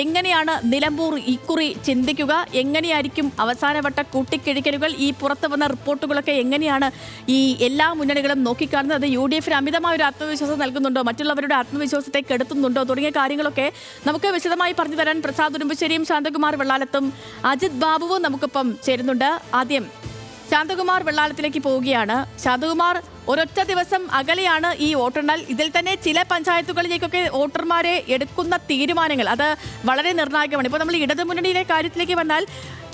എങ്ങനെയാണ് നിലമ്പൂർ ഇക്കുറി ചിന്തിക്കുക, എങ്ങനെയായിരിക്കും അവസാനവട്ട കൂട്ടിക്കിഴിക്കലുകൾ, ഈ പുറത്തു വന്ന റിപ്പോർട്ടുകളൊക്കെ എങ്ങനെയാണ് ഈ എല്ലാ മുന്നണികളും നോക്കിക്കാണുന്നത്? അത് UDF-ന് അമിതമായ ഒരു ആത്മവിശ്വാസം നൽകുന്നുണ്ടോ, മറ്റുള്ളവരുടെ ആത്മവിശ്വാസത്തെ കെടുത്തുന്നുണ്ടോ തുടങ്ങിയ കാര്യങ്ങളൊക്കെ നമുക്ക് വിശദമായി പറഞ്ഞു തരാൻ പ്രസാദ് ഉടുമ്പശ്ശേരിയും ശാന്തകുമാർ വെള്ളാലത്തും അജിത് ബാബുവും നമുക്കിപ്പം ചേരുന്നുണ്ട്. ആദ്യം ശാന്തകുമാർ വെള്ളാലത്തിലേക്ക് പോവുകയാണ്. ശാന്തകുമാർ, ഒരൊറ്റ ദിവസം അകലെയാണ് ഈ വോട്ടെണ്ണൽ. ഇതിൽ തന്നെ ചില പഞ്ചായത്തുകളിലേക്കൊക്കെ വോട്ടർമാരെ എടുക്കുന്ന തീരുമാനങ്ങൾ അത് വളരെ നിർണായകമാണ്. ഇപ്പോൾ നമ്മൾ ഇടതുമുന്നണിയുടെ കാര്യത്തിലേക്ക് വന്നാൽ,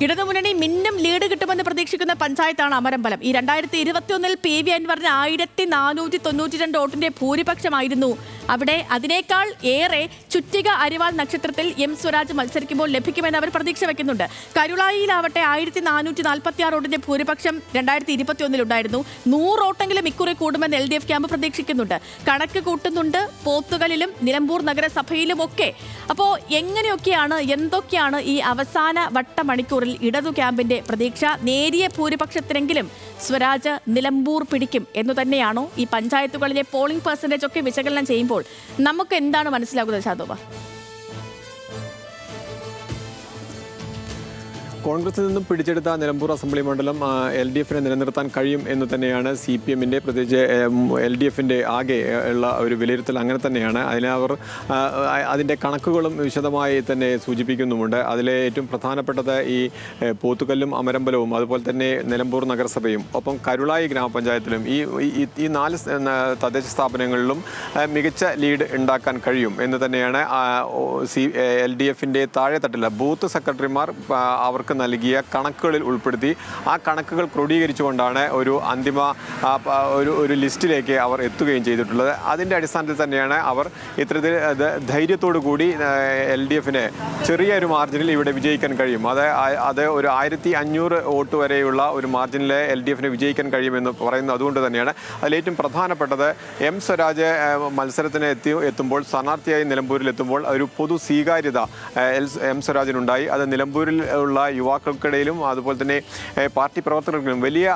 ഇടതുമുന്നണി മിന്നും ലീഡ് കിട്ടുമെന്ന് പ്രതീക്ഷിക്കുന്ന പഞ്ചായത്താണ് അമരമ്പലം. ഈ 2021 PV അൻവറിന് 1492 വോട്ടിന്റെ ഭൂരിപക്ഷമായിരുന്നു അവിടെ. അതിനേക്കാൾ ഏറെ ചുറ്റിക അരിവാൾ നക്ഷത്രത്തിൽ M സ്വരാജ് മത്സരിക്കുമ്പോൾ ലഭിക്കുമെന്ന് അവർ പ്രതീക്ഷ വെക്കുന്നുണ്ട്. കരുളായിലാവട്ടെ 1446 വോട്ടിന്റെ ഭൂരിപക്ഷം 2021 ഉണ്ടായിരുന്നു. 100 വോട്ടെങ്കിലും ഇക്കുറി കൂടുമെന്ന് LDF ക്യാമ്പ് പ്രതീക്ഷിക്കുന്നുണ്ട്. കണക്ക് കൂട്ടുന്നുണ്ട് പോത്തുകലിലും നിലമ്പൂർ നഗരസഭയിലുമൊക്കെ. അപ്പോൾ എന്തൊക്കെയാണ് ഈ അവസാന വട്ടമണിക്കൂറിൽ ഇടതു ക്യാമ്പിന്റെ പ്രതീക്ഷ? നേരിയ ഭൂരിപക്ഷത്തിനെങ്കിലും സ്വരാജ് നിലമ്പൂർ പിടിക്കും എന്നു തന്നെയാണോ? ഈ പഞ്ചായത്തുകളിലെ പോളിംഗ് പെർസെന്റേജ് ഒക്കെ വിശകലനം ചെയ്യുമ്പോൾ നമുക്ക് എന്താണ് മനസ്സിലാകുന്നത് ശാന്തോബ? കോൺഗ്രസിൽ നിന്നും പിടിച്ചെടുത്ത നിലമ്പൂർ അസംബ്ലി മണ്ഡലം LDF-നെ നിലനിർത്താൻ കഴിയും എന്ന് തന്നെയാണ് CPM-ന്റെ പ്രത്യേകിച്ച് LDF-ന്റെ ആകെ ഉള്ള ഒരു വിലയിരുത്തൽ. അങ്ങനെ തന്നെയാണ്. അവർ അതിൻ്റെ കണക്കുകളും വിശദമായി തന്നെ സൂചിപ്പിക്കുന്നുമുണ്ട്. അതിലെ ഏറ്റവും പ്രധാനപ്പെട്ടത് ഈ പോത്തുകല്ലും അമരമ്പലവും അതുപോലെ തന്നെ നിലമ്പൂർ നഗരസഭയും ഒപ്പം കരുളായി ഗ്രാമപഞ്ചായത്തിലും ഈ 4 തദ്ദേശ സ്ഥാപനങ്ങളിലും മികച്ച ലീഡ് ഉണ്ടാക്കാൻ കഴിയും എന്ന് തന്നെയാണ് LDF-ന്റെ താഴെത്തട്ടില്ല ബൂത്ത് സെക്രട്ടറിമാർ അവർക്ക് നൽകിയ കണക്കുകളിൽ ഉൾപ്പെടുത്തി ആ കണക്കുകൾ ക്രോഡീകരിച്ചുകൊണ്ടാണ് ഒരു അന്തിമ ഒരു ലിസ്റ്റിലേക്ക് അവർ എത്തുകയും ചെയ്തിട്ടുള്ളത്. അതിൻ്റെ അടിസ്ഥാനത്തിൽ തന്നെയാണ് അവർ ഇത്തരത്തിൽ ധൈര്യത്തോടു കൂടി LDF-ന് ചെറിയൊരു മാർജിനിൽ ഇവിടെ വിജയിക്കാൻ കഴിയും. അത് ഒരു 1500 വോട്ട് വരെയുള്ള ഒരു മാർജിനിൽ LDF-ന് വിജയിക്കാൻ കഴിയുമെന്ന് പറയുന്നത് അതുകൊണ്ട് തന്നെയാണ്. അതിലേറ്റവും പ്രധാനപ്പെട്ടത് M സ്വരാജ് മത്സരത്തിന് എത്തുമ്പോൾ സ്ഥാനാർത്ഥിയായി നിലമ്പൂരിൽ എത്തുമ്പോൾ ഒരു പൊതു സ്വീകാര്യത M സ്വരാജിനുണ്ടായി. അത് നിലമ്പൂരിൽ ഉള്ള യുവാക്കൾക്കിടയിലും അതുപോലെ തന്നെ പാർട്ടി പ്രവർത്തകർക്കും വലിയ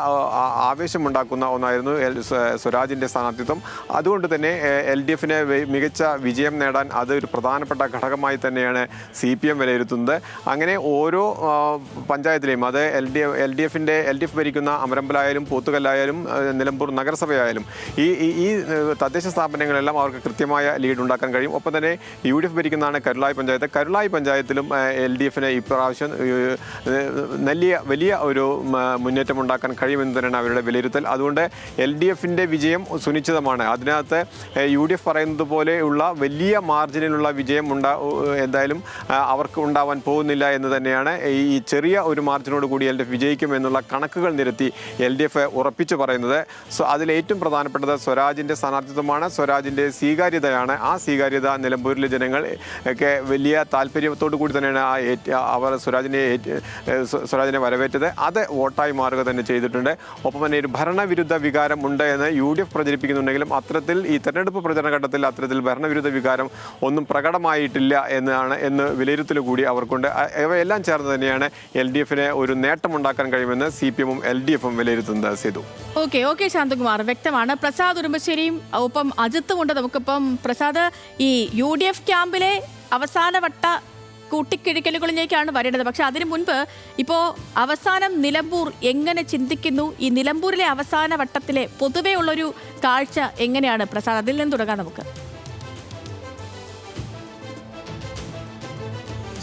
ആവേശമുണ്ടാക്കുന്ന ഒന്നായിരുന്നു സ്വരാജിൻ്റെ സ്ഥാനാർത്ഥിത്വം. അതുകൊണ്ട് തന്നെ LDF-ന് മികച്ച വിജയം നേടാൻ അതൊരു പ്രധാനപ്പെട്ട ഘടകമായി തന്നെയാണ് CPM വിലയിരുത്തുന്നത്. അങ്ങനെ ഓരോ പഞ്ചായത്തിലെയും അത് LDF ഭരിക്കുന്ന അമരമ്പലായാലും പോത്തുകല്ലായാലും നിലമ്പൂർ നഗരസഭയായാലും ഈ തദ്ദേശ സ്ഥാപനങ്ങളെല്ലാം അവർക്ക് കൃത്യമായ ലീഡ് ഉണ്ടാക്കാൻ കഴിയും. ഒപ്പം തന്നെ UDF ഭരിക്കുന്നതാണ് കരുളായി പഞ്ചായത്തിലും LDF-ന് ഇപ്രാവശ്യം വലിയ ഒരു മുന്നേറ്റം ഉണ്ടാക്കാൻ കഴിയുമെന്ന് തന്നെയാണ് അവരുടെ വിലയിരുത്തൽ. അതുകൊണ്ട് LDF-ന്റെ വിജയം സുനിശ്ചിതമാണ്. അതിനകത്ത് UDF പറയുന്നത് പോലെയുള്ള വലിയ മാർജിനിലുള്ള വിജയം എന്തായാലും അവർക്ക് ഉണ്ടാവാൻ പോകുന്നില്ല എന്ന് തന്നെയാണ് ഈ ചെറിയ ഒരു മാർജിനോട് കൂടി LDF വിജയിക്കും എന്നുള്ള കണക്കുകൾ നിരത്തി LDF ഉറപ്പിച്ചു പറയുന്നത്. അതിലേറ്റവും പ്രധാനപ്പെട്ടത് സ്വരാജിൻ്റെ സ്ഥാനാർത്ഥിത്വമാണ്, സ്വരാജിൻ്റെ സ്വീകാര്യതയാണ്. ആ സ്വീകാര്യത നിലമ്പൂരിലെ ജനങ്ങൾ ഒക്കെ വലിയ താല്പര്യത്തോടു കൂടി തന്നെയാണ് അവർ സ്വരാജിനെ വരവേറ്റത്. അത് വോട്ടായി മാറുക തന്നെ ചെയ്തിട്ടുണ്ട്. ഒപ്പം തന്നെ ഒരു ഭരണവിരുദ്ധ വികാരം ഉണ്ട് എന്ന് UDF പ്രചരിപ്പിക്കുന്നുണ്ടെങ്കിലും അത്തരത്തിൽ ഈ തെരഞ്ഞെടുപ്പ് പ്രചരണ ഘട്ടത്തിൽ അത്തരത്തിൽ ഭരണവിരുദ്ധ വികാരം ഒന്നും പ്രകടമായിട്ടില്ല എന്ന് വിലയിരുത്തൽ കൂടി അവർക്കുണ്ട്. ഇവയെല്ലാം ചേർന്ന് തന്നെയാണ് LDF-ന് ഒരു നേട്ടമുണ്ടാക്കാൻ കഴിയുമെന്ന് CPM-ഉം LDF-ഉം വിലയിരുത്തുന്നത്. സേതു. ഓക്കെ ശാന്തകുമാർ, വ്യക്തമാണ്. പ്രസാദ് ഉടുമ്പശ്ശേരിയും ഒപ്പം അജിത്തും ഉണ്ട് നമുക്കിപ്പം. പ്രസാദ്, ഈ UDF ക്യാമ്പിലെ അവസാനവട്ട കൂട്ടിക്കിഴിക്കലുകളിലേക്കാണ് വരേണ്ടത്. പക്ഷെ അതിനു മുൻപ് ഇപ്പോൾ അവസാനം നിലമ്പൂർ എങ്ങനെ ചിന്തിക്കുന്നു? ഈ നിലമ്പൂരിലെ അവസാന വട്ടത്തിലെ പൊതുവേ ഉള്ളൊരു കാഴ്ച എങ്ങനെയാണ് പ്രസാദ്? അതിൽ നിന്ന് തുടങ്ങാം നമുക്ക്.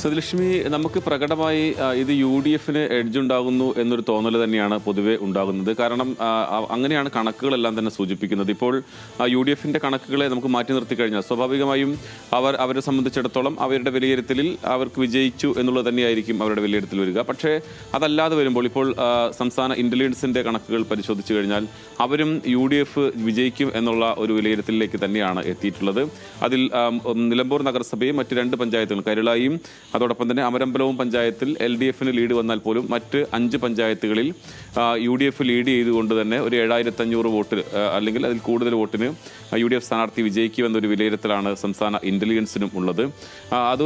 സതിലക്ഷ്മി, നമുക്ക് പ്രകടമായി ഇത് UDF-ന് എഡ്ജ് ഉണ്ടാകുന്നു എന്നൊരു തോന്നൽ തന്നെയാണ് പൊതുവെ ഉണ്ടാകുന്നത്. കാരണം അങ്ങനെയാണ് കണക്കുകളെല്ലാം തന്നെ സൂചിപ്പിക്കുന്നത്. ഇപ്പോൾ UDF-ന്റെ കണക്കുകളെ നമുക്ക് മാറ്റി നിർത്തി കഴിഞ്ഞാൽ സ്വാഭാവികമായും അവരെ സംബന്ധിച്ചിടത്തോളം അവരുടെ വിലയിരുത്തലിൽ അവർക്ക് വിജയിച്ചു എന്നുള്ളത് തന്നെയായിരിക്കും അവരുടെ വിലയിരുത്തൽ വരിക. പക്ഷേ അതല്ലാതെ വരുമ്പോൾ ഇപ്പോൾ സംസ്ഥാന ഇൻ്റലിജൻസിൻ്റെ കണക്കുകൾ പരിശോധിച്ചു കഴിഞ്ഞാൽ അവരും UDF വിജയിക്കും എന്നുള്ള ഒരു വിലയിരുത്തലിലേക്ക് തന്നെയാണ് എത്തിയിട്ടുള്ളത്. അതിൽ നിലമ്പൂർ നഗരസഭയും മറ്റ് 2 പഞ്ചായത്തുകളും കരുളായും അതോടൊപ്പം തന്നെ അമരമ്പലവും പഞ്ചായത്തിൽ LDF-ന് ലീഡ് വന്നാൽ പോലും മറ്റ് 5 പഞ്ചായത്തുകളിൽ UDF ലീഡ് ചെയ്തുകൊണ്ട് തന്നെ ഒരു 7500 വോട്ട് അല്ലെങ്കിൽ അതിൽ കൂടുതൽ വോട്ടിന് UDF സ്ഥാനാർത്ഥി വിജയിക്കുമെന്നൊരു വിലയിരുത്തലാണ് സംസ്ഥാന ഇന്റലിജൻസിനും ഉള്ളത്. അത്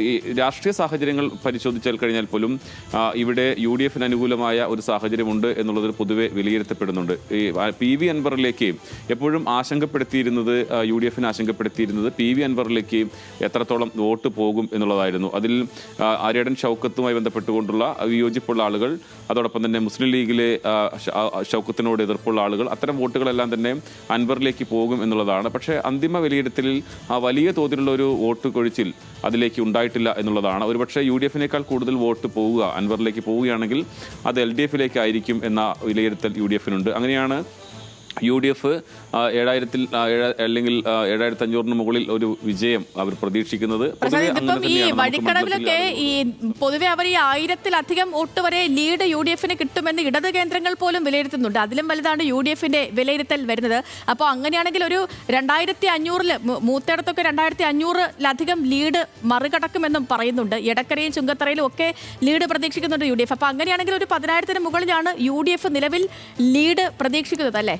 ഈ രാഷ്ട്രീയ സാഹചര്യങ്ങൾ പരിശോധിച്ചാൽ കഴിഞ്ഞാൽ പോലും ഇവിടെ UDF-ന് അനുകൂലമായ ഒരു സാഹചര്യമുണ്ട് എന്നുള്ളത് പൊതുവെ വിലയിരുത്തപ്പെടുന്നുണ്ട്. ഈ PV അൻവറിലേക്ക് എപ്പോഴും ആശങ്കപ്പെടുത്തിയിരുന്നത് UDF-ന് ആശങ്കപ്പെടുത്തിയിരുന്നത് PV അൻവറിലേക്ക് എത്രത്തോളം വോട്ട് പോകും എന്നുള്ളതായിരുന്നു. അതിൽ ആര്യടൻ ഷൗക്കത്തുമായി ബന്ധപ്പെട്ടുകൊണ്ടുള്ള വിയോജിപ്പുള്ള ആളുകൾ, അതോടൊപ്പം തന്നെ മുസ്ലിം ലീഗിലെ ഷൗക്കത്തിനോട് എതിർപ്പുള്ള ആളുകൾ, അത്തരം വോട്ടുകളെല്ലാം തന്നെ അൻവറിലേക്ക് പോകും എന്നുള്ളതാണ്. പക്ഷേ അന്തിമ വിലയിരുത്തലിൽ വലിയ തോതിലുള്ള ഒരു വോട്ട് കൊഴിച്ചിൽ അതിലേക്ക് ഉണ്ടായിട്ടില്ല എന്നുള്ളതാണ്. ഒരുപക്ഷെ UDF-നേക്കാൾ കൂടുതൽ വോട്ട് പോവുക അൻവറിലേക്ക് പോവുകയാണെങ്കിൽ അത് LDF-ലേക്കായിരിക്കും എന്ന വിലയിരുത്തൽ UDF-നുണ്ട്. അങ്ങനെയാണ് UDF 7000 അല്ലെങ്കിൽ 7500 മുകളിൽ ഒരു വിജയം അവർ പ്രതീക്ഷിക്കുന്നത്. ഈ വഴിക്കടവിലൊക്കെ ഈ പൊതുവെ അവർ ഈ 1000-ലധികം വോട്ട് വരെ ലീഡ് UDF-ന് കിട്ടുമെന്ന് ഇടത് കേന്ദ്രങ്ങൾ പോലും വിലയിരുത്തുന്നുണ്ട്. അതിലും വലുതാണ് UDF-ന്റെ വിലയിരുത്തൽ വരുന്നത്. അപ്പോൾ അങ്ങനെയാണെങ്കിൽ ഒരു 2500 മൂത്തേടത്തൊക്കെ 2500-ലധികം ലീഡ് മറികടക്കുമെന്നും പറയുന്നുണ്ട്. എടക്കരയും ചുങ്കത്തറയിലും ഒക്കെ ലീഡ് പ്രതീക്ഷിക്കുന്നുണ്ട് UDF. അപ്പോൾ അങ്ങനെയാണെങ്കിൽ ഒരു 10,000-ന് മുകളിലാണ് UDF നിലവിൽ ലീഡ് പ്രതീക്ഷിക്കുന്നത് അല്ലേ?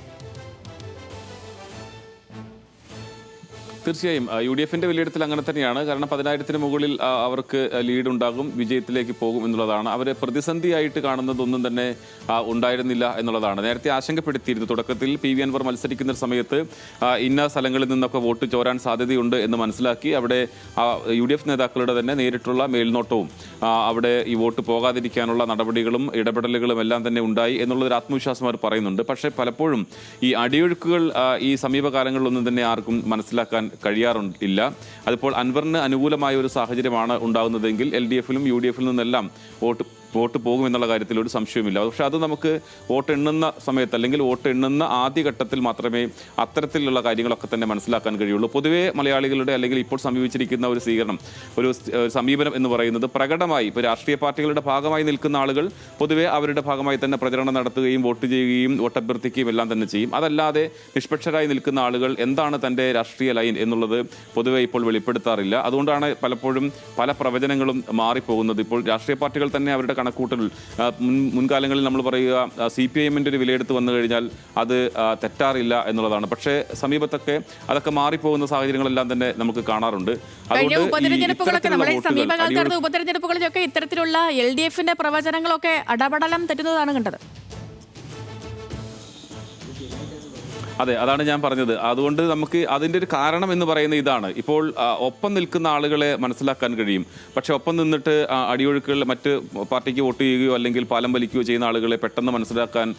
തീർച്ചയായും UDF-ന്റെ വിലയിരുത്തൽ അങ്ങനെ തന്നെയാണ്. കാരണം 10,000-ന് മുകളിൽ അവർക്ക് ലീഡ് ഉണ്ടാകും, വിജയത്തിലേക്ക് പോകും എന്നുള്ളതാണ്. അവരെ പ്രതിസന്ധിയായിട്ട് കാണുന്നതൊന്നും തന്നെ ഉണ്ടായിരുന്നില്ല എന്നുള്ളതാണ്. നേരത്തെ ആശങ്കപ്പെടുത്തിയിരുന്നു. തുടക്കത്തിൽ PV അൻവർ മത്സരിക്കുന്ന സമയത്ത് ഇന്ന സ്ഥലങ്ങളിൽ നിന്നൊക്കെ വോട്ട് ചോരാൻ സാധ്യതയുണ്ട് എന്ന് മനസ്സിലാക്കി അവിടെ UDF നേതാക്കളുടെ തന്നെ നേരിട്ടുള്ള മേൽനോട്ടവും അവിടെ ഈ വോട്ട് പോകാതിരിക്കാനുള്ള നടപടികളും ഇടപെടലുകളും എല്ലാം തന്നെ ഉണ്ടായി എന്നുള്ളൊരു ആത്മവിശ്വാസം അവർ പറയുന്നുണ്ട്. പക്ഷേ പലപ്പോഴും ഈ അടിയൊഴുക്കുകൾ ഈ സമീപകാലങ്ങളിലൊന്നും തന്നെ ആർക്കും മനസ്സിലാക്കാൻ കഴിയാറില്ല. അതിപ്പോൾ അൻവറിന് അനുകൂലമായ ഒരു സാഹചര്യമാണ് ഉണ്ടാകുന്നതെങ്കിൽ LDF-ലും UDF-ൽ നിന്നെല്ലാം വോട്ട് പോകുമെന്നുള്ള കാര്യത്തിൽ ഒരു സംശയവുമില്ല. പക്ഷെ അത് നമുക്ക് വോട്ട് എണ്ണുന്ന സമയത്ത് അല്ലെങ്കിൽ വോട്ട് എണ്ണുന്ന ആദ്യഘട്ടത്തിൽ മാത്രമേ അത്തരത്തിലുള്ള കാര്യങ്ങളൊക്കെ തന്നെ മനസ്സിലാക്കാൻ കഴിയുള്ളൂ. പൊതുവേ മലയാളികളുടെ അല്ലെങ്കിൽ ഇപ്പോൾ സമീപിച്ചിരിക്കുന്ന ഒരു ഒരു സമീപനം എന്ന് പറയുന്നത് പ്രകടമായി ഇപ്പോൾ രാഷ്ട്രീയ പാർട്ടികളുടെ ഭാഗമായി നിൽക്കുന്ന ആളുകൾ പൊതുവെ അവരുടെ ഭാഗമായി തന്നെ പ്രചരണം നടത്തുകയും വോട്ട് ചെയ്യുകയും വോട്ടഭ്യർത്ഥിക്കുകയും എല്ലാം തന്നെ ചെയ്യും. അതല്ലാതെ നിഷ്പക്ഷരായി നിൽക്കുന്ന ആളുകൾ എന്താണ് തൻ്റെ രാഷ്ട്രീയ ലൈൻ എന്നുള്ളത് പൊതുവെ ഇപ്പോൾ വെളിപ്പെടുത്താറില്ല. അതുകൊണ്ടാണ് പലപ്പോഴും പല പ്രവചനങ്ങളും മാറിപ്പോകുന്നത്. ഇപ്പോൾ രാഷ്ട്രീയ പാർട്ടികൾ തന്നെ അവരുടെ കണക്കൂട്ടൽ മുൻകാലങ്ങളിൽ നമ്മൾ പറയുക CPIM-ന്റെ ഒരു വിലയെടുത്ത് വന്നു കഴിഞ്ഞാൽ അത് തെറ്റാറില്ല എന്നുള്ളതാണ്. പക്ഷേ സമീപത്തൊക്കെ അതൊക്കെ മാറിപ്പോകുന്ന സാഹചര്യങ്ങളെല്ലാം തന്നെ നമുക്ക് കാണാറുണ്ട്. ഉപതെരഞ്ഞെടുപ്പുകളിലൊക്കെ ഇത്തരത്തിലുള്ള LDF-ന്റെ പ്രവചനങ്ങളൊക്കെ അടപടലം തെറ്റുന്നതാണ് കണ്ടത്. അതെ, അതാണ് ഞാൻ പറഞ്ഞത്. അതുകൊണ്ട് നമുക്ക് അതിൻ്റെ ഒരു കാരണം എന്ന് പറയുന്ന ഇതാണ്. ഇപ്പോൾ ഒപ്പം നിൽക്കുന്ന ആളുകളെ മനസ്സിലാക്കാൻ കഴിയും. പക്ഷെ ഒപ്പം നിന്നിട്ട് അടിയൊഴുക്കുകളിൽ മറ്റ് പാർട്ടിക്ക് വോട്ട് ചെയ്യുകയോ അല്ലെങ്കിൽ പാലം വലിക്കുകയോ ചെയ്യുന്ന ആളുകളെ പെട്ടെന്ന് മനസ്സിലാക്കാൻ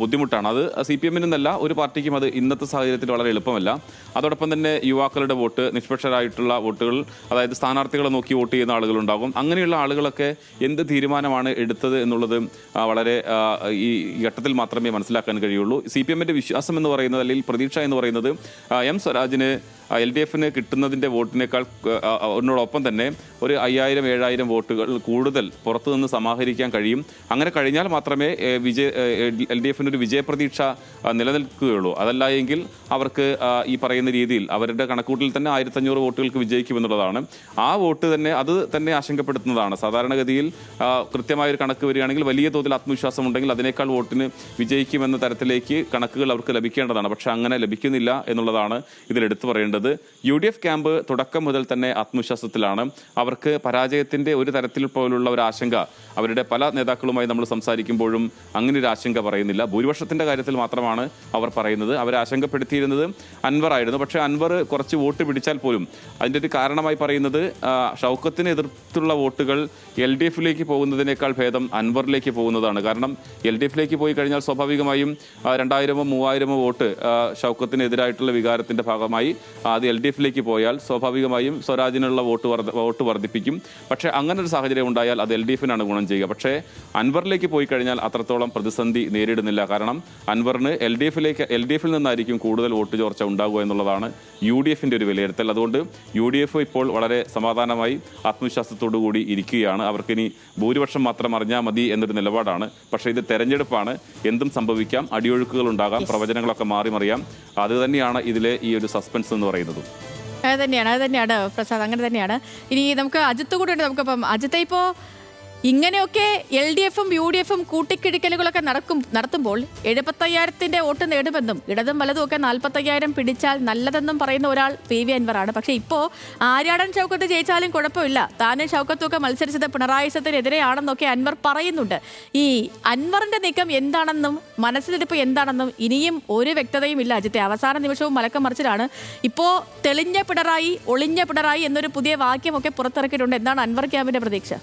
ബുദ്ധിമുട്ടാണ്. അത് CPM-എന്നല്ല ഒരു പാർട്ടിക്കും അത് ഇന്നത്തെ സാഹചര്യത്തിൽ വളരെ എളുപ്പമല്ല. അതോടൊപ്പം തന്നെ യുവാക്കളുടെ വോട്ട്, നിഷ്പക്ഷരായിട്ടുള്ള വോട്ടുകൾ, അതായത് സ്ഥാനാർത്ഥികളെ നോക്കി വോട്ട് ചെയ്യുന്ന ആളുകളുണ്ടാകും. അങ്ങനെയുള്ള ആളുകളൊക്കെ എന്ത് തീരുമാനമാണ് എടുത്തത് എന്നുള്ളത് വളരെ ഈ ഘട്ടത്തിൽ മാത്രമേ മനസ്സിലാക്കാൻ കഴിയുള്ളൂ. CPM-ന്റെ വിശ്വാസം എന്ന് പറയുന്നത് അല്ലെങ്കിൽ പ്രതീക്ഷ എന്ന് പറയുന്നത് M സ്വരാജിന് LDF-ന് കിട്ടുന്നതിൻ്റെ വോട്ടിനേക്കാൾ ഒന്നോടൊപ്പം തന്നെ ഒരു 5000-7000 വോട്ടുകൾ കൂടുതൽ പുറത്തുനിന്ന് സമാഹരിക്കാൻ കഴിയും. അങ്ങനെ കഴിഞ്ഞാൽ മാത്രമേ LDF-നൊരു വിജയപ്രതീക്ഷ നിലനിൽക്കുകയുള്ളൂ. അതല്ല എങ്കിൽ അവർക്ക് ഈ പറയുന്ന രീതിയിൽ അവരുടെ കണക്കൂട്ടിൽ തന്നെ 1500 വോട്ടുകൾക്ക് വിജയിക്കുമെന്നുള്ളതാണ്. ആ വോട്ട് തന്നെ അത് തന്നെ ആശങ്കപ്പെടുത്തുന്നതാണ്. സാധാരണഗതിയിൽ കൃത്യമായൊരു കണക്ക് വരികയാണെങ്കിൽ വലിയ തോതിൽ ആത്മവിശ്വാസം ഉണ്ടെങ്കിൽ അതിനേക്കാൾ വോട്ടിന് വിജയിക്കുമെന്ന തരത്തിലേക്ക് കണക്കുകൾ അവർക്ക് ലഭിക്കേണ്ടതാണ്. പക്ഷെ അങ്ങനെ ലഭിക്കുന്നില്ല എന്നുള്ളതാണ് ഇതിൽ എടുത്തു പറയേണ്ടത്. UDF ക്യാമ്പ് തുടക്കം മുതൽ തന്നെ ആത്മവിശ്വാസത്തിലാണ്. അവർക്ക് പരാജയത്തിന്റെ ഒരു തരത്തിൽ പോലുള്ള ഒരു ആശങ്ക അവരുടെ പല നേതാക്കളുമായി നമ്മൾ സംസാരിക്കുമ്പോഴും അങ്ങനെ ഒരു ആശങ്ക പറയുന്നില്ല. ഭൂരിപക്ഷത്തിന്റെ കാര്യത്തിൽ മാത്രമാണ് അവർ പറയുന്നത്. അവരെ ആശങ്കപ്പെടുത്തിയിരുന്നത് അൻവർ ആയിരുന്നു. പക്ഷേ അൻവർ കുറച്ച് വോട്ട് പിടിച്ചാൽ പോലും അതിൻ്റെ ഒരു കാരണമായി പറയുന്നത് ഷൗക്കത്തിന് എതിർത്തുള്ള വോട്ടുകൾ LDF-ലേക്ക് പോകുന്നതിനേക്കാൾ ഭേദം അൻവറിലേക്ക് പോകുന്നതാണ്. കാരണം LDF-ലേക്ക് പോയി കഴിഞ്ഞാൽ സ്വാഭാവികമായും 2000-3000 വോട്ട് ഷൗക്കത്തിനെതിരായിട്ടുള്ള വികാരത്തിന്റെ ഭാഗമായി അത് LDF-ലേക്ക് പോയാൽ സ്വാഭാവികമായും സ്വരാജിനുള്ള വോട്ട് വർദ്ധിപ്പിക്കും. പക്ഷേ അങ്ങനെ ഒരു സാഹചര്യം ഉണ്ടായാൽ അത് LDF-നാണ് ഗുണം ചെയ്യുക. പക്ഷേ അൻവറിലേക്ക് പോയി കഴിഞ്ഞാൽ അത്രത്തോളം പ്രതിസന്ധി നേരിടുന്നില്ല. കാരണം അൻവറിന് LDF-ൽ നിന്നായിരിക്കും കൂടുതൽ വോട്ട് ചോർച്ച ഉണ്ടാകുക എന്നുള്ളതാണ് UDF-ന്റെ ഒരു വിലയിരുത്തൽ. അതുകൊണ്ട് UDF ഇപ്പോൾ വളരെ സമാധാനമായി ആത്മവിശ്വാസത്തോടു കൂടി ഇരിക്കുകയാണ്. അവർക്കിനി ഭൂരിപക്ഷം മാത്രം അറിഞ്ഞാൽ മതി എന്നൊരു നിലപാടാണ്. പക്ഷേ ഇത് തെരഞ്ഞെടുപ്പാണ്, എന്തും സംഭവിക്കാം, അടിയൊഴുക്കുകൾ ഉണ്ടാകാം, പ്രവചനങ്ങളൊക്കെ മാറി മറിയാം. അത് തന്നെയാണ് ഇതിലെ ഈ ഒരു സസ്പെൻസ് എന്ന് പറയുന്നത്. അത് തന്നെയാണ് പ്രസാദ്, അങ്ങനെ തന്നെയാണ്. ഇനി നമുക്ക് അജിത്ത് കൂടെ ഉണ്ട്. നമുക്കിപ്പം അജിത്തെ, ഇപ്പോൾ ഇങ്ങനെയൊക്കെ LDF ഉം UDF ഉം കൂട്ടിക്കിഴിക്കലുകളൊക്കെ നടത്തുമ്പോൾ 75,000 വോട്ട് നേടുമെന്നും ഇടതും വലതും ഒക്കെ 45,000 പിടിച്ചാൽ നല്ലതെന്നും പറയുന്ന ഒരാൾ PV അൻവറാണ്. പക്ഷേ ഇപ്പോൾ ആര്യാടൻ ഷൗക്കത്ത് ജയിച്ചാലും കുഴപ്പമില്ല, താനും ഷൗക്കത്തും ഒക്കെ മത്സരിച്ചത് പിണറായി സത്തിനെതിരെയാണെന്നൊക്കെ അൻവർ പറയുന്നുണ്ട്. ഈ അൻവറിന്റെ നീക്കം എന്താണെന്നും മനസ്സിലിരിപ്പ് എന്താണെന്നും ഇനിയും ഒരു വ്യക്തതയും ഇല്ല അജിത്തെ. അവസാന നിമിഷവും മലക്കം മറിച്ചിലാണ്. ഇപ്പോൾ തെളിഞ്ഞ പിണറായി, ഒളിഞ്ഞ പിണറായി എന്നൊരു പുതിയ വാക്യമൊക്കെ പുറത്തിറക്കിയിട്ടുണ്ട്. എന്താണ് അൻവർ ക്യാമ്പിന്റെ പ്രതീക്ഷ?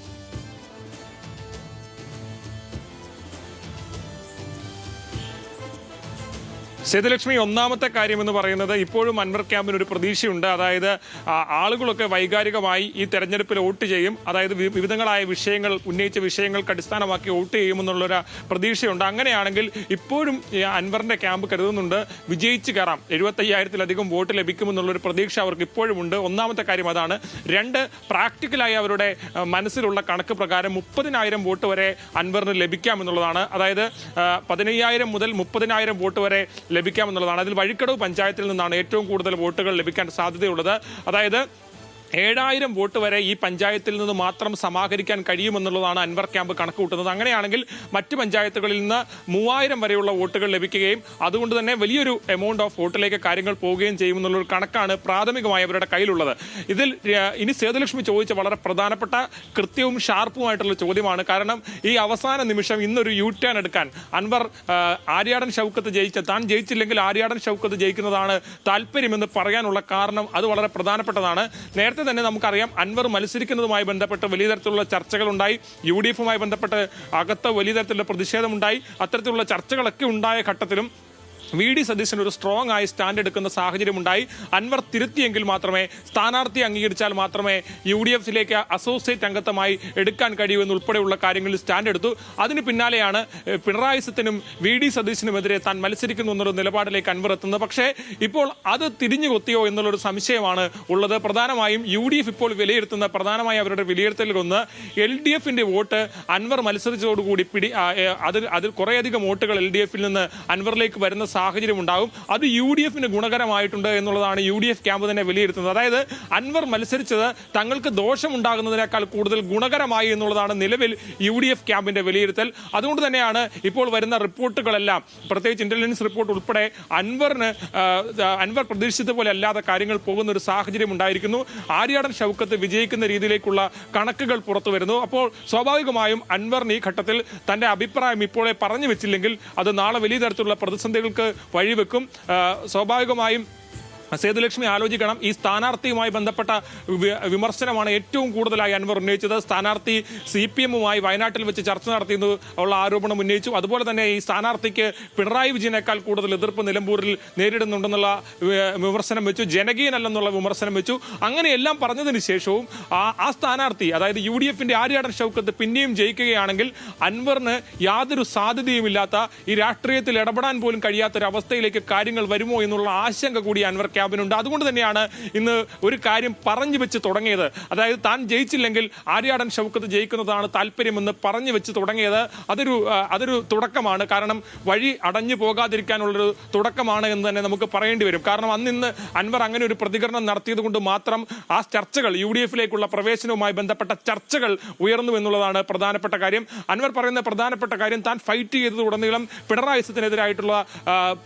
സേതുലക്ഷ്മി, ഒന്നാമത്തെ കാര്യം എന്ന് പറയുന്നത് ഇപ്പോഴും അൻവർ ക്യാമ്പിന് ഒരു പ്രതീക്ഷയുണ്ട്. അതായത് ആളുകളൊക്കെ വൈകാരികമായി ഈ തെരഞ്ഞെടുപ്പിൽ വോട്ട് ചെയ്യും, അതായത് വിവിധങ്ങളായ വിഷയങ്ങൾ, ഉന്നയിച്ച വിഷയങ്ങൾക്ക് അടിസ്ഥാനമാക്കി വോട്ട് ചെയ്യുമെന്നുള്ളൊരു പ്രതീക്ഷയുണ്ട്. അങ്ങനെയാണെങ്കിൽ ഇപ്പോഴും അൻവറിന്റെ ക്യാമ്പ് കരുതുന്നുണ്ട് വിജയിച്ച് കയറാം, 75,000-ലധികം വോട്ട് ലഭിക്കുമെന്നുള്ളൊരു പ്രതീക്ഷ അവർക്ക് ഇപ്പോഴും ഉണ്ട്. ഒന്നാമത്തെ കാര്യം അതാണ്. രണ്ട്, പ്രാക്ടിക്കലായി അവരുടെ മനസ്സിലുള്ള കണക്ക് പ്രകാരം 30,000 വോട്ട് വരെ അൻവറിന് ലഭിക്കാമെന്നുള്ളതാണ്. അതായത് 15,000 മുതൽ 30,000 വോട്ട് വരെ ലഭിക്കാമെന്നുള്ളതാണ്. അതിൽ വഴിക്കടവ് പഞ്ചായത്തിൽ നിന്നാണ് ഏറ്റവും കൂടുതൽ വോട്ടുകൾ ലഭിക്കാൻ സാധ്യതയുള്ളത്. അതായത് 7,000 വോട്ട് വരെ ഈ പഞ്ചായത്തിൽ നിന്ന് മാത്രം സമാഹരിക്കാൻ കഴിയുമെന്നുള്ളതാണ് അൻവർ ക്യാമ്പ് കണക്ക് കൂട്ടുന്നത്. അങ്ങനെയാണെങ്കിൽ മറ്റ് പഞ്ചായത്തുകളിൽ നിന്ന് 3,000 വരെയുള്ള വോട്ടുകൾ ലഭിക്കുകയും അതുകൊണ്ട് തന്നെ വലിയൊരു എമൗണ്ട് ഓഫ് വോട്ടിലേക്ക് കാര്യങ്ങൾ പോവുകയും ചെയ്യുമെന്നുള്ളൊരു കണക്കാണ് പ്രാഥമികമായി അവരുടെ കയ്യിലുള്ളത്. ഇതിൽ ഇനി സേതുലക്ഷ്മി ചോദിച്ച വളരെ പ്രധാനപ്പെട്ട കൃത്യവും ഷാർപ്പുമായിട്ടുള്ള ചോദ്യമാണ്. കാരണം ഈ അവസാന നിമിഷം ഇന്നൊരു യു ടേൺ എടുക്കാൻ അൻവർ ആര്യാടൻ ഷൗക്കത്ത് താൻ ജയിച്ചില്ലെങ്കിൽ ആര്യാടൻ ഷൗക്കത്ത് ജയിക്കുന്നതാണ് താല്പര്യമെന്ന് പറയാനുള്ള കാരണം അത് വളരെ പ്രധാനപ്പെട്ടതാണ്. നേരത്തെ തന്നെ നമുക്കറിയാം അൻവർ മത്സരിക്കുന്നതുമായി ബന്ധപ്പെട്ട് വലിയ തരത്തിലുള്ള ചർച്ചകളുണ്ടായി. UDF-ഉമായി ബന്ധപ്പെട്ട് അകത്ത് വലിയ തരത്തിലുള്ള പ്രതിഷേധമുണ്ടായി. അത്തരത്തിലുള്ള ചർച്ചകളൊക്കെ ഉണ്ടായ ഘട്ടത്തിലും VD സതീശൻ ഒരു സ്ട്രോങ് ആയി സ്റ്റാൻഡ് എടുക്കുന്ന സാഹചര്യമുണ്ടായി. അൻവർ തിരുത്തിയെങ്കിൽ മാത്രമേ, സ്ഥാനാർത്ഥി അംഗീകരിച്ചാൽ മാത്രമേ UDF-ലേക്ക് അസോസിയേറ്റ് അംഗത്വമായി എടുക്കാൻ കഴിയൂ എന്നുൾപ്പെടെയുള്ള കാര്യങ്ങളിൽ സ്റ്റാൻഡ് എടുത്തു. അതിന് പിന്നാലെയാണ് പിണറായി സത്തിനും VD സതീശനുമെതിരെ താൻ മത്സരിക്കുന്നു എന്നുള്ള നിലപാടിലേക്ക് അൻവർ എത്തുന്നത്. പക്ഷേ ഇപ്പോൾ അത് തിരിഞ്ഞു കൊത്തിയോ എന്നുള്ളൊരു സംശയമാണ് ഉള്ളത്. പ്രധാനമായും UDF ഇപ്പോൾ വിലയിരുത്തുന്ന പ്രധാനമായി അവരുടെ വിലയിരുത്തലിലൊന്ന് LDF-ന്റെ വോട്ട് അൻവർ മത്സരിച്ചതോടുകൂടി അതിൽ കുറേയധികം വോട്ടുകൾ LDF-ൽ നിന്ന് അൻവറിലേക്ക് വരുന്ന സാഹചര്യം ഉണ്ടാകും. അത് UDF-ന് ഗുണകരമായിട്ടുണ്ട് എന്നുള്ളതാണ് UDF ക്യാമ്പ് തന്നെ വിലയിരുത്തുന്നത്. അതായത് അൻവർ മത്സരിച്ചത് തങ്ങൾക്ക് ദോഷമുണ്ടാകുന്നതിനേക്കാൾ കൂടുതൽ ഗുണകരമായി എന്നുള്ളതാണ് നിലവിൽ UDF ക്യാമ്പിന്റെ വിലയിരുത്തൽ. അതുകൊണ്ട് തന്നെയാണ് ഇപ്പോൾ വരുന്ന റിപ്പോർട്ടുകളെല്ലാം, പ്രത്യേകിച്ച് ഇന്റലിജൻസ് റിപ്പോർട്ട് ഉൾപ്പെടെ അൻവർ പ്രതീക്ഷിച്ചതുപോലെ അല്ലാതെ കാര്യങ്ങൾ പോകുന്ന ഒരു സാഹചര്യം ഉണ്ടായിരിക്കുന്നു. ആര്യാടൻ ഷൗക്കത്ത് വിജയിക്കുന്ന രീതിയിലേക്കുള്ള കണക്കുകൾ പുറത്തു വരുന്നു. അപ്പോൾ സ്വാഭാവികമായും അൻവറിന് ഈ ഘട്ടത്തിൽ തന്റെ അഭിപ്രായം ഇപ്പോഴേ പറഞ്ഞു വെച്ചില്ലെങ്കിൽ അത് നാളെ വലിയ തരത്തിലുള്ള പ്രതിസന്ധികൾക്ക് വഴിവെക്കും. സ്വാഭാവികമായും സേതുലക്ഷ്മി ആലോചിക്കണം, ഈ സ്ഥാനാർത്ഥിയുമായി ബന്ധപ്പെട്ട വിമർശനമാണ് ഏറ്റവും കൂടുതലായി അൻവർ ഉന്നയിച്ചത്. സ്ഥാനാർത്ഥി CPM-മായി വയനാട്ടിൽ വെച്ച് ചർച്ച നടത്തിയെന്ന് ഉള്ള ആരോപണം ഉന്നയിച്ചു. അതുപോലെ തന്നെ ഈ സ്ഥാനാർത്ഥിക്ക് പിണറായി വിജയനേക്കാൾ കൂടുതൽ എതിർപ്പ് നിലമ്പൂരിൽ നേരിടുന്നുണ്ടെന്നുള്ള വിമർശനം വെച്ചു, ജനകീയനല്ലെന്നുള്ള വിമർശനം വെച്ചു. അങ്ങനെയെല്ലാം പറഞ്ഞതിന് ശേഷവും ആ സ്ഥാനാർത്ഥി, അതായത് UDF-ന്റെ ആര്യാടൻ ഷൗക്കത്ത് പിന്നെയും ജയിക്കുകയാണെങ്കിൽ അൻവറിന് യാതൊരു സാധ്യതയുമില്ലാത്ത, ഈ രാഷ്ട്രീയത്തിൽ ഇടപെടാൻ പോലും കഴിയാത്തൊരവസ്ഥയിലേക്ക് കാര്യങ്ങൾ വരുമോ എന്നുള്ള ആശങ്ക കൂടി അൻവർ ക്യാബിനുണ്ട്. അതുകൊണ്ട് തന്നെയാണ് ഇന്ന് ഒരു കാര്യം പറഞ്ഞു വെച്ച് തുടങ്ങിയത്. അതായത് താൻ ജയിച്ചില്ലെങ്കിൽ ആര്യാടൻ ഷൗക്കത്ത് ജയിക്കുന്നതാണ് താല്പര്യമെന്ന് പറഞ്ഞു വെച്ച് തുടങ്ങിയത്. അതൊരു തുടക്കമാണ്. കാരണം വഴി അടഞ്ഞു പോകാതിരിക്കാനുള്ളൊരു തുടക്കമാണ് എന്ന് തന്നെ നമുക്ക് പറയേണ്ടി വരും. കാരണം അന്നിന്ന് അൻവർ അങ്ങനെ ഒരു പ്രതികരണം നടത്തിയത് കൊണ്ട് മാത്രം ആ ചർച്ചകൾ, UDF-ലേക്കുള്ള പ്രവേശനവുമായി ബന്ധപ്പെട്ട ചർച്ചകൾ ഉയർന്നു എന്നുള്ളതാണ് പ്രധാനപ്പെട്ട കാര്യം. അൻവർ പറയുന്ന പ്രധാനപ്പെട്ട കാര്യം, താൻ ഫൈറ്റ് ചെയ്തതുടനീളം പിണറായി സത്തിനെതിരായിട്ടുള്ള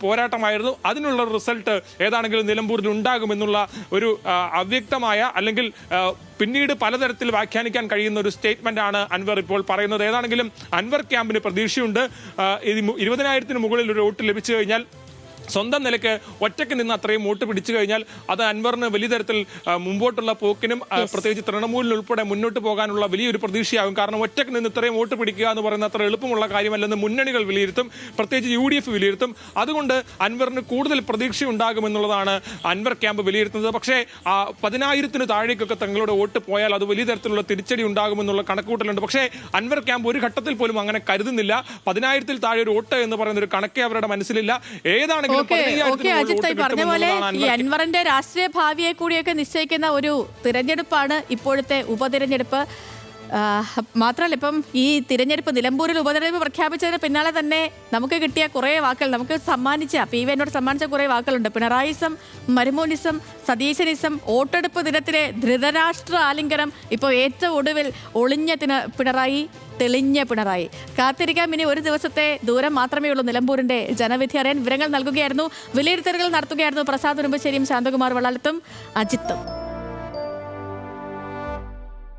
പോരാട്ടമായിരുന്നു. അതിനുള്ള റിസൾട്ട് ഏതാണെങ്കിലും നിലമ്പൂരിൽ ഉണ്ടാകുമെന്നുള്ള ഒരു അവ്യക്തമായ, അല്ലെങ്കിൽ പിന്നീട് പലതരത്തിൽ വ്യാഖ്യാനിക്കാൻ കഴിയുന്ന ഒരു സ്റ്റേറ്റ്മെന്റ് ആണ് അൻവർ ഇപ്പോൾ പറയുന്നത്. ഏതാണെങ്കിലും അൻവർ ക്യാമ്പിന് പ്രതീക്ഷയുണ്ട്. 20,000-ന് മുകളിൽ ഒരു വോട്ട് ലഭിച്ചു കഴിഞ്ഞാൽ, സ്വന്തം നിലയ്ക്ക് ഒറ്റയ്ക്ക് നിന്ന് അത്രയും വോട്ട് പിടിച്ചു കഴിഞ്ഞാൽ അത് അൻവറിന് വലിയ തരത്തിൽ മുമ്പോട്ടുള്ള പോക്കിനും പ്രത്യേകിച്ച് തൃണമൂലിനുൾപ്പെടെ മുന്നോട്ട് പോകാനുള്ള വലിയൊരു പ്രതീക്ഷയാകും. കാരണം ഒറ്റയ്ക്ക് നിന്ന് ഇത്രയും വോട്ട് പിടിക്കുക എന്ന് പറയുന്ന അത്ര എളുപ്പമുള്ള കാര്യമല്ലെന്ന് മുന്നണികൾ വിലയിരുത്തും, പ്രത്യേകിച്ച് UDF വിലയിരുത്തും. അതുകൊണ്ട് അൻവറിന് കൂടുതൽ പ്രതീക്ഷയുണ്ടാകുമെന്നുള്ളതാണ് അൻവർ ക്യാമ്പ് വിലയിരുത്തുന്നത്. പക്ഷേ 10,000-ന് താഴേക്കൊക്കെ തങ്ങളുടെ വോട്ട് പോയാൽ അത് വലിയ തരത്തിലുള്ള തിരിച്ചടി ഉണ്ടാകുമെന്നുള്ള കണക്കുകൂട്ടലുണ്ട്. പക്ഷേ അൻവർ ക്യാമ്പ് ഒരു ഘട്ടത്തിൽ പോലും അങ്ങനെ കരുതുന്നില്ല. 10,000-ൽ താഴെ ഒരു വോട്ട് എന്ന് പറയുന്ന ഒരു കണക്കേ അവരുടെ മനസ്സിലില്ല. ഏതാണെങ്കിലും അജിത്ത് പറഞ്ഞ പോലെ ഈ അൻവറിന്റെ രാഷ്ട്രീയ ഭാവിയെ കൂടിയൊക്കെ നിശ്ചയിക്കുന്ന ഒരു തിരഞ്ഞെടുപ്പാണ് ഇപ്പോഴത്തെ ഉപതിരഞ്ഞെടുപ്പ്. മാത്രമല്ല ഇപ്പം ഈ തിരഞ്ഞെടുപ്പ് നിലമ്പൂരിൽ ഉപതെരഞ്ഞെടുപ്പ് പ്രഖ്യാപിച്ചതിന് പിന്നാലെ തന്നെ നമുക്ക് കിട്ടിയ കുറേ വാക്കുകൾ, നമുക്ക് സമ്മാനിച്ച PV എന്നോട് സമ്മാനിച്ച കുറേ വാക്കുകളുണ്ട്. പിണറായിസം, മരുമോനിസം, സതീശനിസം, വോട്ടെടുപ്പ് ദിനത്തിലെ ധൃതരാഷ്ട്ര ആലിംഗനം, ഇപ്പോൾ ഏറ്റവും ഒടുവിൽ ഒളിഞ്ഞ പിണറായി, തെളിഞ്ഞ പിണറായി. കാത്തിരിക്കാം, ഇനി ഒരു ദിവസത്തെ ദൂരം മാത്രമേ ഉള്ളൂ നിലമ്പൂരിന്റെ ജനവിധി അറിയാൻ. വിവരങ്ങൾ നൽകുകയായിരുന്നു, വിലയിരുത്തലുകൾ നടത്തുകയായിരുന്നു പ്രസാദ് ഉടുമ്പശ്ശേരിയും ശാന്തകുമാർ വള്ളാലത്തും അജിത്തും.